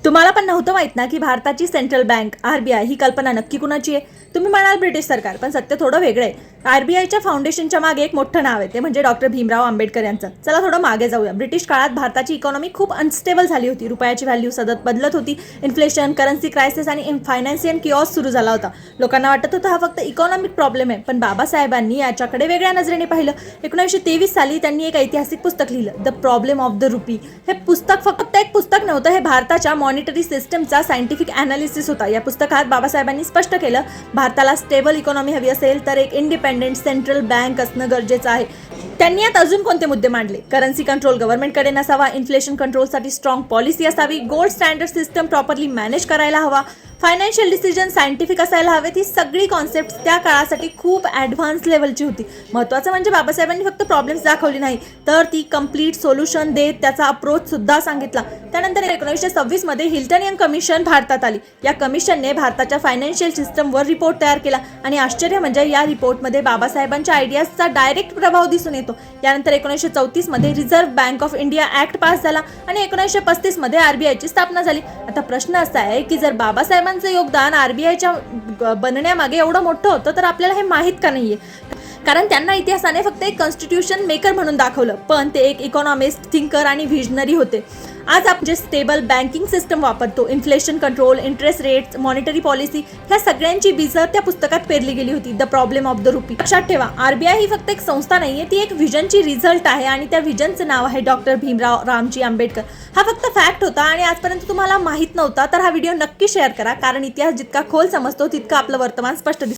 तुम्हाला पण नव्हतं माहित ना की भारताची सेंट्रल बँक आरबीआय ही कल्पना नक्की कुणाची आहे? तुम्ही म्हणाल ब्रिटिश सरकार, पण सत्य थोडं वेगळं आहे. आरबीआयच्या फाउंडेशनच्या मागे एक मोठं नाव आहे, ते म्हणजे डॉक्टर भीमराव आंबेडकर यांचं. चला थोडं मागे जाऊया. ब्रिटिश काळात भारताची इकॉनॉमी खूप अनस्टेबल झाली होती. रुपयाची व्हॅल्यू सतत बदलत होती. इन्फ्लेशन, करन्सी क्रायसिस आणि फायनान्शियल किऑस सुरू झाला होता. लोकांना वाटत होतं हा फक्त इकॉनॉमिक प्रॉब्लेम आहे, पण बाबासाहेबांनी याच्याकडे वेगळ्या नजरेने पाहिलं. 1923 साली त्यांनी एक ऐतिहासिक पुस्तक लिहिलं, the problem of the rupee. हे पुस्तक फक्त एक पुस्तक नव्हतं, हे भारताच्या मॉनिटरी सिस्टमचा सायंटिफिक अनालिसिस होता. या पुस्तकात बाबासाहेबांनी स्पष्ट केलं, भारताला स्टेबल इकॉनॉमी हवी असेल तर एक इंडिपेंडेंट सेंट्रल बँक असणं गरजेचं आहे. त्यांनी यात अजून कोणते मुद्दे मांडले? करन्सी कंट्रोल गव्हर्नमेंटकडे नसावा, इन्फ्लेशन कंट्रोलसाठी स्ट्रॉंग पॉलिसी असावी, gold standard system properly manage करायला हवा, फायनान्शियल डिसिजन सायंटिफिक असायला हवेत. ही सगळी कॉन्सेप्ट त्या काळासाठी खूप ॲडव्हान्स लेवलची होती. महत्त्वाचं म्हणजे बाबासाहेबांनी फक्त प्रॉब्लेम्स दाखवली नाही, तर ती कम्प्लीट सोल्युशन देत त्याचा अप्रोच सुद्धा सांगितला. त्यानंतर 1926 मध्ये हिल्टन यंग कमिशन भारतात आली. या कमिशनने भारताच्या फायनान्शियल सिस्टमवर रिपोर्ट तयार केला आणि आश्चर्य म्हणजे या रिपोर्टमध्ये बाबासाहेबांच्या आयडियाजचा डायरेक्ट प्रभाव दिसून येतो. यानंतर 1934 मध्ये reserve bank of India act pass झाला आणि 1935 मध्ये आरबीआयची स्थापना झाली. आता प्रश्न असा आहे की जर बाबासाहेबांचं योगदान आरबीआयच्या बनण्यामागे एवढं मोठं होतं, तर आपल्याला हे माहीत का नाहीये? कारण त्यांना इतिहासाने फक्त एक कॉन्स्टिट्यूशन मेकर म्हणून दाखवलं, पण ते एक इकॉनॉमिस्ट, थिंकर आणि व्हिजनरी होते. आज आपण जे स्टेबल बँकिंग सिस्टम वापरतो, inflation control, interest rates, monetary policy, ह्या सगळ्यांची बीजं त्या पुस्तकात पेरली गेली होती, the problem of the rupee. लक्षात ठेवा, आरबीआय ही फक्त एक संस्था नाहीये, ती एक व्हिजनची रिझल्ट आहे आणि त्या व्हिजनचं नाव आहे डॉक्टर भीमराव रामजी आंबेडकर. हा फक्त फॅक्ट होता आणि आजपर्यंत तुम्हाला माहित नव्हता, तर हा व्हिडिओ नक्की शेअर करा, कारण इतिहास जितका खोल समजतो तितका आपलं वर्तमान स्पष्ट दिसतं.